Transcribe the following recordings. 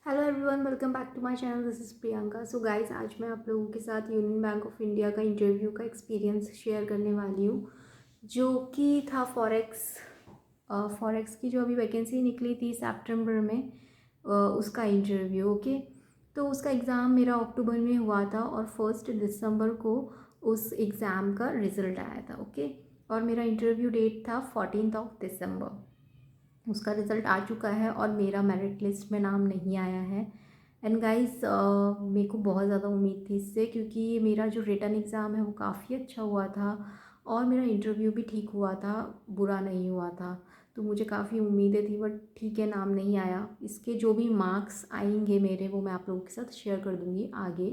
Hello everyone, welcome back to my channel. This is Priyanka. So guys, आज मैं आप लोगों के साथ यूनियन बैंक ऑफ इंडिया का इंटरव्यू का एक्सपीरियंस शेयर करने वाली हूँ, जो कि था फॉरेक्स की जो अभी वैकेंसी निकली थी सितंबर में, उसका इंटरव्यू। ओके, तो उसका एग्ज़ाम मेरा अक्टूबर में हुआ था और 1 दिसंबर को उस एग्ज़ाम का रिज़ल्ट आया था। ओके, और मेरा इंटरव्यू डेट था 14 दिसंबर। उसका रिज़ल्ट आ चुका है और मेरा मेरिट लिस्ट में नाम नहीं आया है। एंड गाइस, मेरे को बहुत ज़्यादा उम्मीद थी इससे, क्योंकि मेरा जो रिटन एग्ज़ाम है वो काफ़ी अच्छा हुआ था और मेरा इंटरव्यू भी ठीक हुआ था, बुरा नहीं हुआ था। तो मुझे काफ़ी उम्मीदें थी, बट ठीक है, नाम नहीं आया। इसके जो भी मार्क्स आएंगे मेरे, वो मैं आप लोगों के साथ शेयर कर दूँगी आगे।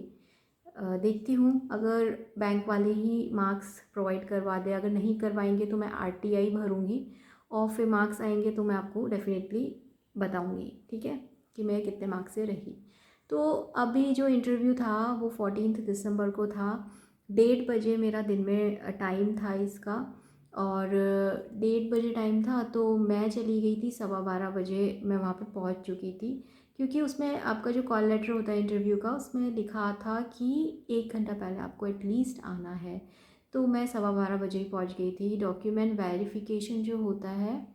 देखती हूँ, अगर बैंक वाले ही मार्क्स प्रोवाइड करवा दे, अगर नहीं करवाएंगे तो मैं आरटीआई भरूँगी और फिर मार्क्स आएंगे तो मैं आपको डेफिनेटली बताऊँगी, ठीक है, कि मैं कितने मार्क्स से रही। तो अभी जो इंटरव्यू था वो 14 दिसंबर को था। 1:30 बजे मेरा दिन में टाइम था इसका, और 1:30 बजे टाइम था तो मैं चली गई थी 12:15 बजे, मैं वहाँ पे पहुँच चुकी थी। क्योंकि उसमें आपका जो कॉल लेटर होता है इंटरव्यू का, उसमें लिखा था कि 1 घंटा पहले आपको एटलीस्ट आना है। तो मैं 12:15 बजे ही पहुंच गई थी। डॉक्यूमेंट वेरिफिकेशन जो होता है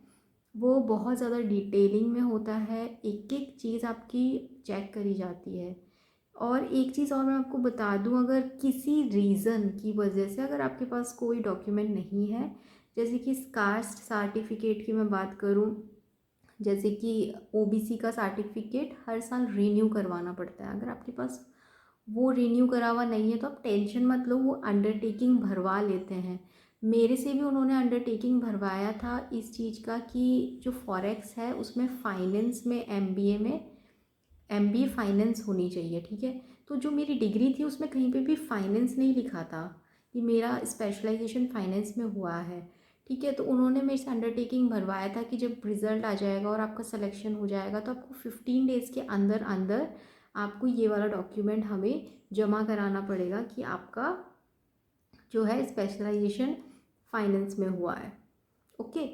वो बहुत ज़्यादा डिटेलिंग में होता है, एक एक चीज़ आपकी चेक करी जाती है। और एक चीज़ और मैं आपको बता दूं, अगर किसी रीज़न की वजह से अगर आपके पास कोई डॉक्यूमेंट नहीं है, जैसे कि कास्ट सर्टिफिकेट की मैं बात करूं, जैसे कि ओबीसी का सर्टिफिकेट हर साल रीन्यू करवाना पड़ता है। अगर आपके पास वो रीन्यू करा हुआ नहीं है तो आप टेंशन मत लो, वो अंडरटेकिंग भरवा लेते हैं। मेरे से भी उन्होंने अंडरटेकिंग भरवाया था इस चीज़ का कि जो फॉरेक्स है उसमें फाइनेंस में एमबीए फाइनेंस होनी चाहिए, ठीक है। तो जो मेरी डिग्री थी उसमें कहीं पे भी फाइनेंस नहीं लिखा था कि मेरा स्पेशलाइजेशन फाइनेंस में हुआ है, ठीक है। तो उन्होंने मेरे से अंडरटेकिंग भरवाया था कि जब रिज़ल्ट आ जाएगा और आपका सिलेक्शन हो जाएगा तो आपको 15 डेज़ के अंदर अंदर आपको ये वाला डॉक्यूमेंट हमें जमा कराना पड़ेगा कि आपका जो है स्पेशलाइजेशन फाइनेंस में हुआ है। ओके,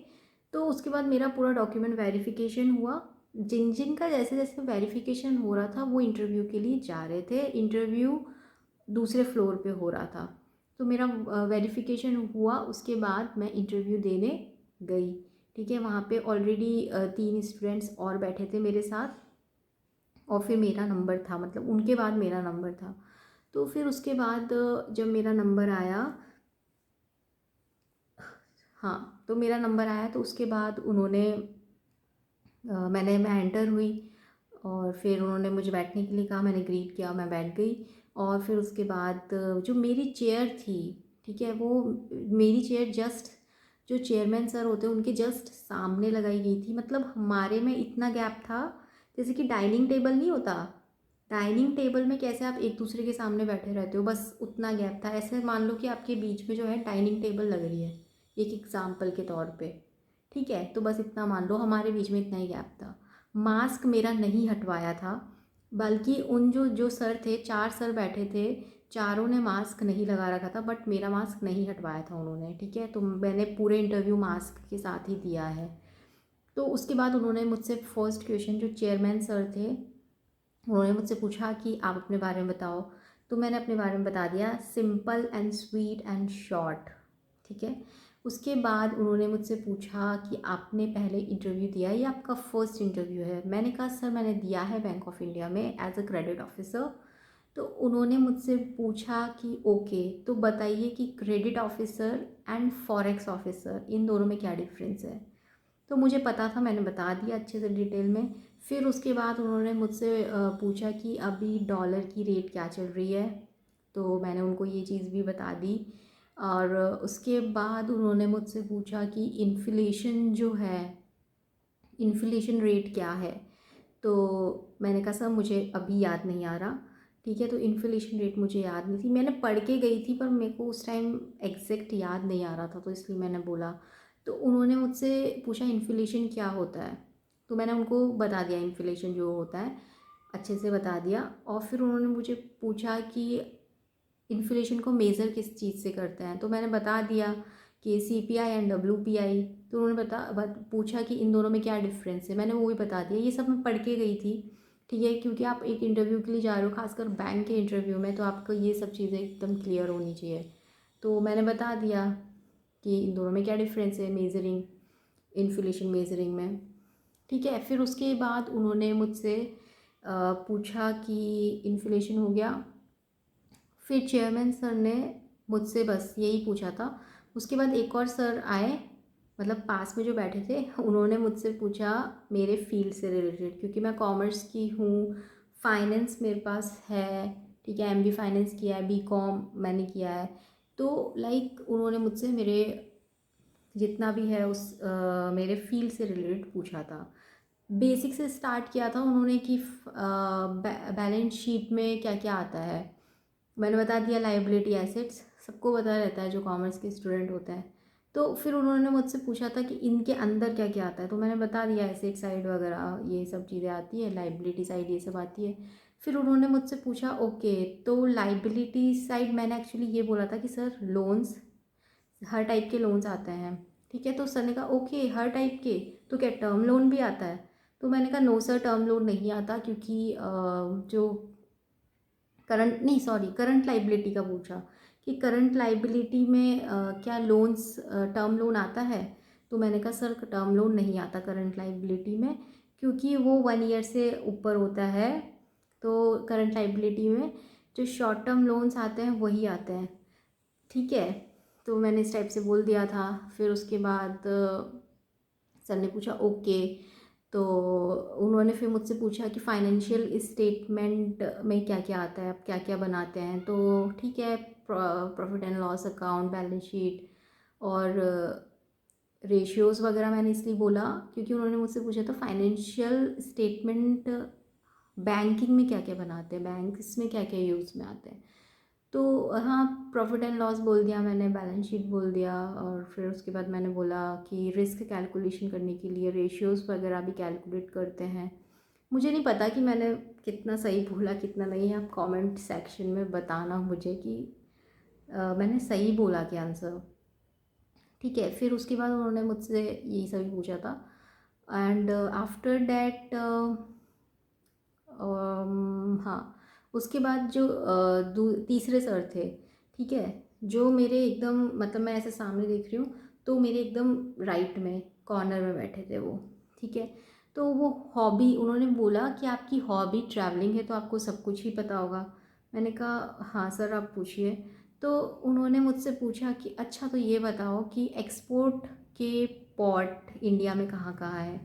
तो उसके बाद मेरा पूरा डॉक्यूमेंट वेरिफिकेशन हुआ। जिन जिन का जैसे जैसे वेरिफिकेशन हो रहा था वो इंटरव्यू के लिए जा रहे थे। इंटरव्यू दूसरे फ्लोर पे हो रहा था, तो मेरा वेरिफिकेशन हुआ। उसके बाद मैं इंटरव्यू देने गई, ठीक है। वहाँ पे ऑलरेडी 3 स्टूडेंट्स और बैठे थे मेरे साथ, और फिर मेरा नंबर था, मतलब उनके बाद मेरा नंबर था। तो फिर उसके बाद जब मेरा नंबर आया, हाँ, तो मेरा नंबर आया तो उसके बाद मैं एंटर हुई और फिर उन्होंने मुझे बैठने के लिए कहा। मैंने ग्रीट किया, मैं बैठ गई। और फिर उसके बाद जो मेरी चेयर थी, ठीक है, वो मेरी चेयर जस्ट जो चेयरमैन सर होते हैं उनके जस्ट सामने लगाई गई थी। मतलब हमारे में इतना गैप था, जैसे कि डाइनिंग टेबल नहीं होता, डाइनिंग टेबल में कैसे आप एक दूसरे के सामने बैठे रहते हो, बस उतना गैप था। ऐसे मान लो कि आपके बीच में जो है डाइनिंग टेबल लग रही है, एक एग्जाम्पल के तौर पे, ठीक है। तो बस इतना मान लो, हमारे बीच में इतना ही गैप था। मास्क मेरा नहीं हटवाया था, बल्कि उन जो जो सर थे, 4 सर बैठे थे, चारों ने मास्क नहीं लगा रखा था, बट मेरा मास्क नहीं हटवाया था उन्होंने, ठीक है। तो मैंने पूरे इंटरव्यू मास्क के साथ ही दिया है। तो उसके बाद उन्होंने मुझसे फर्स्ट क्वेश्चन, जो चेयरमैन सर थे, उन्होंने मुझसे पूछा कि आप अपने बारे में बताओ। तो मैंने अपने बारे में बता दिया, simple and sweet and short, ठीक है। उसके बाद उन्होंने मुझसे पूछा कि आपने पहले इंटरव्यू दिया है, ये आपका फर्स्ट इंटरव्यू है। मैंने कहा सर मैंने दिया है बैंक ऑफ इंडिया में एज अ क्रेडिट ऑफिसर। तो उन्होंने मुझसे पूछा कि ओके, तो बताइए कि credit officer and forex officer, इन दोनों में क्या डिफरेंस है। तो मुझे पता था, मैंने बता दिया अच्छे से डिटेल में। फिर उसके बाद उन्होंने मुझसे पूछा कि अभी डॉलर की रेट क्या चल रही है, तो मैंने उनको ये चीज़ भी बता दी। और उसके बाद उन्होंने मुझसे पूछा कि इन्फ्लेशन जो है, इन्फ्लेशन रेट क्या है। तो मैंने कहा सर मुझे अभी याद नहीं आ रहा, ठीक है। तो इन्फ्लेशन रेट मुझे याद नहीं थी, मैंने पढ़ के गई थी पर मेरे को उस टाइम एग्जैक्ट याद नहीं आ रहा था, तो इसलिए मैंने बोला। तो उन्होंने मुझसे पूछा इन्फ्लेशन क्या होता है, तो मैंने उनको बता दिया इन्फ्लेशन जो होता है, अच्छे से बता दिया। और फिर उन्होंने मुझे पूछा कि इन्फ्लेशन को मेज़र किस चीज़ से करते हैं, तो मैंने बता दिया कि सीपीआई एंड डब्ल्यूपीआई। तो उन्होंने पूछा कि इन दोनों में क्या डिफरेंस है, मैंने वो भी बता दिया। ये सब मैं पढ़ के गई थी, ठीक है, क्योंकि आप एक इंटरव्यू के लिए जा रहे हो, खासकर बैंक के इंटरव्यू में, तो आपको ये सब चीज़ें एकदम क्लियर होनी चाहिए। तो मैंने बता दिया कि इन दोनों में क्या डिफरेंस है मेजरिंग, इन्फ्लेशन मेजरिंग में। ठीक है, फिर उसके बाद उन्होंने मुझसे पूछा कि इन्फ्लेशन हो गया। फिर चेयरमैन सर ने मुझसे बस यही पूछा था। उसके बाद एक और सर आए, मतलब पास में जो बैठे थे, उन्होंने मुझसे पूछा मेरे फील्ड से रिलेटेड, क्योंकि मैं कॉमर्स की हूँ, फाइनेंस मेरे पास है। ठीक है, एमबी फाइनेंस किया है, बीकॉम मैंने किया है। तो लाइक उन्होंने मुझसे मेरे जितना भी है उस मेरे फील्ड से रिलेटेड पूछा था। बेसिक से स्टार्ट किया था उन्होंने कि बैलेंस शीट में क्या क्या आता है। मैंने बता दिया लाइबिलिटी एसेट्स, सबको पता रहता है जो कॉमर्स के स्टूडेंट होते हैं। तो फिर उन्होंने मुझसे पूछा था कि इनके अंदर क्या क्या आता है, तो मैंने बता दिया एसेट साइड वगैरह ये सब चीज़ें आती है, लाइबिलिटी साइड ये सब आती है। फिर उन्होंने मुझसे पूछा ओके, तो लाइबिलिटी साइड मैंने एक्चुअली ये बोला था कि सर लोन्स, हर टाइप के लोन्स आते हैं। ठीक है, तो सर ने कहा ओके हर टाइप के, तो क्या टर्म लोन भी आता है? तो मैंने कहा नो सर, टर्म लोन नहीं आता, क्योंकि जो करंट नहीं सॉरी करंट लाइबिलिटी का पूछा कि करंट लाइबिलिटी में क्या लोन्स टर्म लोन आता है? तो मैंने कहा सर टर्म लोन नहीं आता करंट लाइबिलिटी में, क्योंकि वो 1 ईयर से ऊपर होता है। तो करंट लाइबिलिटी में जो शॉर्ट टर्म लोन्स आते हैं वही आते हैं। ठीक है, तो मैंने इस टाइप से बोल दिया था। फिर उसके बाद सर ने पूछा ओके, तो उन्होंने फिर मुझसे पूछा कि फाइनेंशियल स्टेटमेंट में क्या क्या आता है, आप क्या क्या बनाते हैं? तो ठीक है, profit and loss account, balance sheet और रेशियोज़ वगैरह मैंने इसलिए बोला क्योंकि उन्होंने मुझसे पूछा था फाइनेंशियल स्टेटमेंट बैंकिंग में क्या क्या बनाते हैं, बैंक इसमें क्या क्या यूज़ में आते हैं। तो हाँ, प्रॉफिट एंड लॉस बोल दिया मैंने, बैलेंस शीट बोल दिया, और फिर उसके बाद मैंने बोला कि रिस्क कैलकुलेशन करने के लिए रेशियोज़ वगैरह भी कैलकुलेट करते हैं। मुझे नहीं पता कि मैंने कितना सही बोला कितना नहीं, आप कमेंट सेक्शन में बताना मुझे कि मैंने सही बोला क्या आंसर। ठीक है, फिर उसके बाद उन्होंने मुझसे यही सभी पूछा था। एंड आफ्टर डैट हाँ, उसके बाद जो तीसरे सर थे, ठीक है, जो मेरे एकदम मतलब मैं ऐसे सामने देख रही हूँ, तो मेरे एकदम राइट में कॉर्नर में बैठे थे वो। ठीक है, तो वो हॉबी उन्होंने बोला कि आपकी हॉबी ट्रैवलिंग है तो आपको सब कुछ ही पता होगा। मैंने कहा हाँ सर आप पूछिए। तो उन्होंने मुझसे पूछा कि अच्छा तो ये बताओ कि एक्सपोर्ट के पोर्ट इंडिया में कहाँ कहाँ है?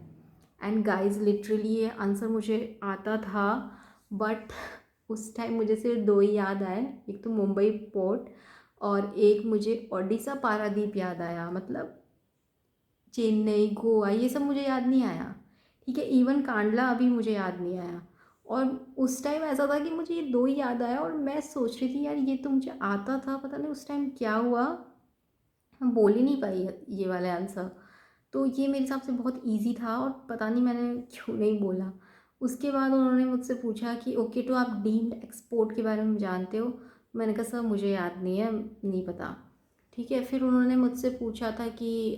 एंड गाइज लिटरली ये आंसर मुझे आता था, बट उस टाइम मुझे सिर्फ दो ही याद आए, एक तो मुंबई पोर्ट और एक मुझे ओडिशा पारादीप याद आया। मतलब चेन्नई, गोवा ये सब मुझे याद नहीं आया। ठीक है, इवन कांडला अभी मुझे याद नहीं आया। और उस टाइम ऐसा था कि मुझे ये दो ही याद आया और मैं सोच रही थी यार ये तो मुझे आता था, पता नहीं उस टाइम क्या हुआ, हम बोल ही नहीं पाई ये वाले आंसर। तो ये मेरे हिसाब से बहुत इजी था और पता नहीं मैंने क्यों नहीं बोला। उसके बाद उन्होंने मुझसे पूछा कि ओके तो आप डीम्ड एक्सपोर्ट के बारे में जानते हो? मैंने कहा सर मुझे याद नहीं है, नहीं पता। ठीक है, फिर उन्होंने मुझसे पूछा था कि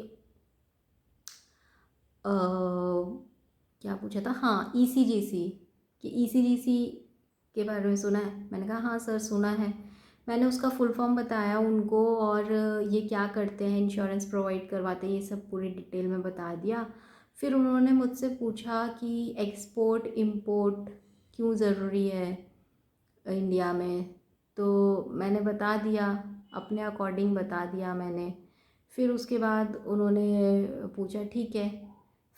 अ, क्या पूछा था, हाँ ईसीजीसी, कि ईसीजीसी के बारे में सुना है? मैंने कहा हाँ सर सुना है। मैंने उसका फुल फॉर्म बताया उनको और ये क्या करते हैं, इंश्योरेंस प्रोवाइड करवाते हैं, ये सब पूरी डिटेल में बता दिया। फिर उन्होंने मुझसे पूछा कि एक्सपोर्ट इंपोर्ट क्यों ज़रूरी है इंडिया में? तो मैंने बता दिया, अपने अकॉर्डिंग बता दिया मैंने। फिर उसके बाद उन्होंने पूछा ठीक है।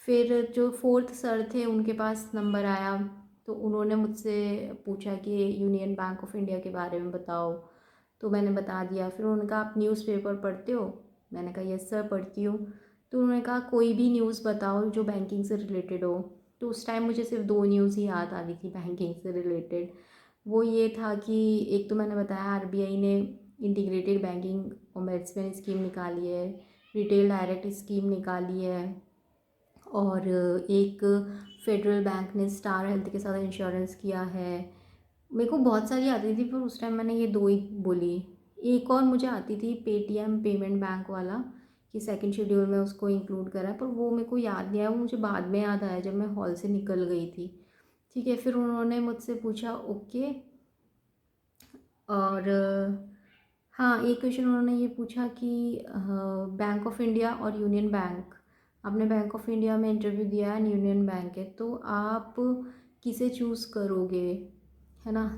फिर जो फोर्थ सर थे उनके पास नंबर आया, तो उन्होंने मुझसे पूछा कि यूनियन बैंक ऑफ इंडिया के बारे में बताओ। तो मैंने बता दिया। फिर उन्होंने कहा आप न्यूज़पेपर पढ़ते हो? मैंने कहा यस सर पढ़ती हूँ। तो उन्होंने कहा कोई भी न्यूज़ बताओ जो बैंकिंग से रिलेटेड हो। तो उस टाइम मुझे सिर्फ दो न्यूज़ ही याद आ रही थी बैंकिंग से रिलेटेड। वो ये था कि एक तो मैंने बताया आरबीआई ने इंटीग्रेटेड बैंकिंग ओम्बड्समैन स्कीम निकाली है, रिटेल डायरेक्ट स्कीम निकाली है, और एक फेडरल बैंक ने स्टार हेल्थ के साथ इंश्योरेंस किया है। मेरे को बहुत सारी आती थी पर उस टाइम मैंने ये दो ही बोली। एक और मुझे आती थी पेटीएम पेमेंट बैंक वाला, कि सेकंड शेड्यूल में उसको इंक्लूड करा है, पर वो मेरे को याद नहीं आया, वो मुझे बाद में याद आया जब मैं हॉल से निकल गई थी। ठीक है, फिर उन्होंने मुझसे पूछा ओके। और हाँ, एक क्वेश्चन उन्होंने ये पूछा कि बैंक ऑफ इंडिया और यूनियन बैंक, आपने बैंक ऑफ इंडिया में इंटरव्यू दिया है, यूनियन बैंक है, तो आप किसे चूज़ करोगे, है ना।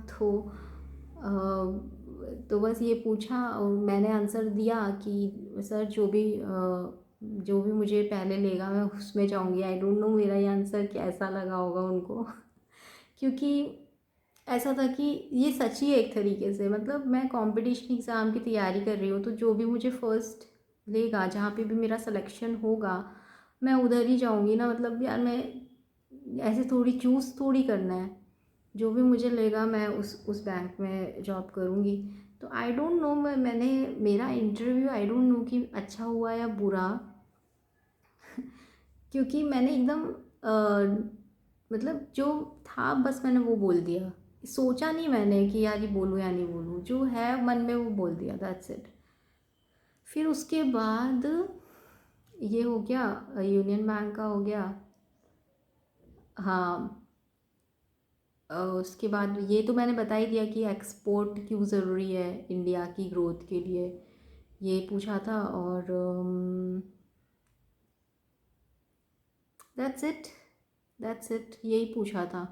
तो बस ये पूछा और मैंने आंसर दिया कि सर जो भी मुझे पहले लेगा मैं उसमें जाऊंगी। आई डोंट नो मेरा ये आंसर कैसा लगा होगा उनको क्योंकि ऐसा था कि ये सच ही है एक तरीके से, मतलब मैं कंपटीशन एग्ज़ाम की तैयारी कर रही हूँ, तो जो भी मुझे फर्स्ट लेगा, जहाँ पे भी मेरा सिलेक्शन होगा, मैं उधर ही जाऊँगी ना। मतलब यार, मैं ऐसे थोड़ी चूज़ थोड़ी करना है, जो भी मुझे लेगा मैं उस बैंक में जॉब करूँगी। तो आई डोंट नो, मैंने मेरा इंटरव्यू आई डोंट नो कि अच्छा हुआ या बुरा क्योंकि मैंने एकदम मतलब जो था बस मैंने वो बोल दिया, सोचा नहीं मैंने कि यार ये बोलूँ या नहीं बोलूँ, जो है मन में वो बोल दिया, दैट्स इट। फिर उसके बाद ये हो गया, यूनियन बैंक का हो गया। हाँ, उसके बाद ये तो मैंने बता ही दिया कि एक्सपोर्ट क्यों ज़रूरी है इंडिया की ग्रोथ के लिए, ये पूछा था। और दैट्स इट, दैट्स इट, यही पूछा था।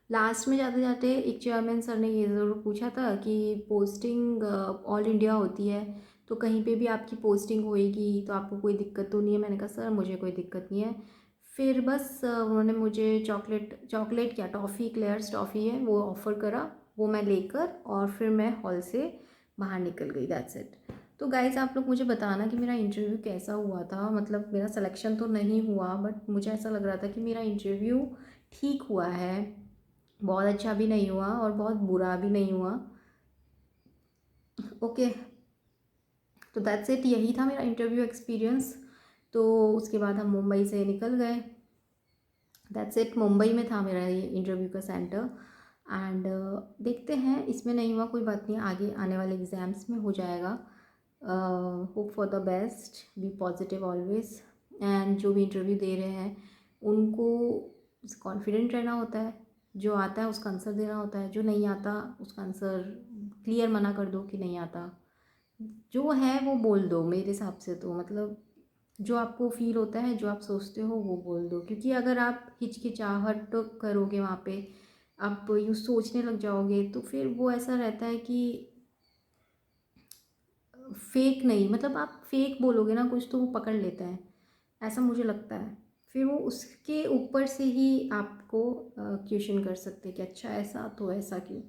लास्ट में जाते जाते एक चेयरमैन सर ने ये ज़रूर पूछा था कि पोस्टिंग ऑल इंडिया होती है, तो कहीं पे भी आपकी पोस्टिंग होएगी तो आपको कोई दिक्कत तो नहीं है। मैंने कहा सर मुझे कोई दिक्कत नहीं है। फिर बस उन्होंने मुझे चॉकलेट चॉकलेट क्या टॉफ़ी, क्लेयर्स टॉफ़ी है वो ऑफ़र करा, वो मैं लेकर और फिर मैं हॉल से बाहर निकल गई, दैट्स इट। तो गाइज़ आप लोग मुझे बताना कि मेरा इंटरव्यू कैसा हुआ था। मतलब मेरा सिलेक्शन तो नहीं हुआ, बट मुझे ऐसा लग रहा था कि मेरा इंटरव्यू ठीक हुआ है, बहुत अच्छा भी नहीं हुआ और बहुत बुरा भी नहीं हुआ। ओके, तो दैट्स इट, यही था मेरा इंटरव्यू एक्सपीरियंस। तो उसके बाद हम मुंबई से निकल गए, दैट्स इट, मुंबई में था मेरा ये इंटरव्यू का सेंटर। एंड देखते हैं, इसमें नहीं हुआ कोई बात नहीं, आगे आने वाले एग्ज़ाम्स में हो जाएगा। Hope for the best, be positive always. And जो भी इंटरव्यू दे रहे हैं उनको कॉन्फिडेंट रहना होता है, जो आता है उसका आंसर देना होता है, जो नहीं आता उसका आंसर क्लियर मना कर दो कि नहीं आता, जो है वो बोल दो। मेरे हिसाब से तो मतलब जो आपको फील होता है, जो आप सोचते हो वो बोल दो, क्योंकि अगर आप हिचकिचाहट करोगे वहाँ पे, आप यूँ सोचने लग जाओगे, तो फिर वो ऐसा रहता है कि फेक नहीं, मतलब आप फेक बोलोगे ना कुछ तो वो पकड़ लेता है, ऐसा मुझे लगता है। फिर वो उसके ऊपर से ही आपको क्वेश्चन कर सकते हैं कि अच्छा ऐसा तो ऐसा क्यों।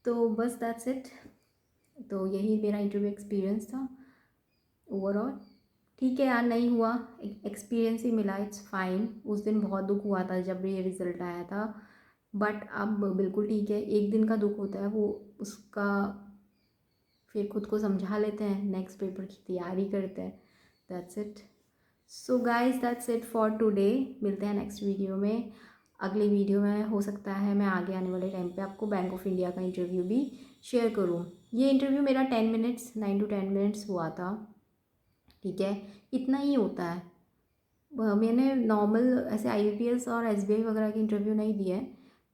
तो बस दैट्स इट, तो यही मेरा इंटरव्यू एक्सपीरियंस था ओवरऑल। ठीक है यार, नहीं हुआ, एक्सपीरियंस ही मिला, इट्स फाइन। उस दिन बहुत दुख हुआ था जब ये रिज़ल्ट आया था, बट अब बिल्कुल ठीक है। एक दिन का दुख होता है वो, उसका फिर खुद को समझा लेते हैं, नेक्स्ट पेपर की तैयारी करते हैं, that's it. So guys that's it for today, मिलते हैं नेक्स्ट वीडियो में। अगले वीडियो में हो सकता है मैं आगे आने वाले टाइम पे आपको बैंक ऑफ इंडिया का इंटरव्यू भी शेयर करूँ। ये इंटरव्यू मेरा 10 मिनट्स, 9 to 10 मिनट्स हुआ था, ठीक है, इतना ही होता है। मैंने नॉर्मल ऐसे IBPS और SBI वगैरह के इंटरव्यू नहीं दिए हैं,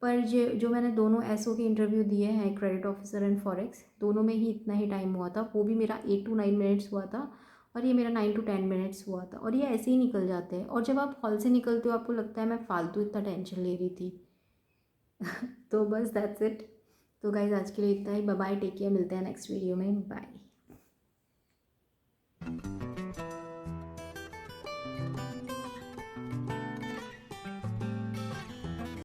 पर जो मैंने दोनों SO के इंटरव्यू दिए हैं, क्रेडिट ऑफिसर एंड फॉरेक्स, दोनों में ही इतना ही टाइम हुआ था। वो भी मेरा 8 to 9 मिनट्स हुआ था और ये मेरा 9 to 10 मिनट्स हुआ था, और ये ऐसे ही निकल जाते हैं। और जब आप हॉल से निकलते हो आपको लगता है मैं फालतू इतना टेंशन ले रही थी तो बस दैट्स इट। तो गाइज आज के लिए इतना ही, बाय बाय, टेक केयर, मिलते हैं नेक्स्ट वीडियो में, बाय।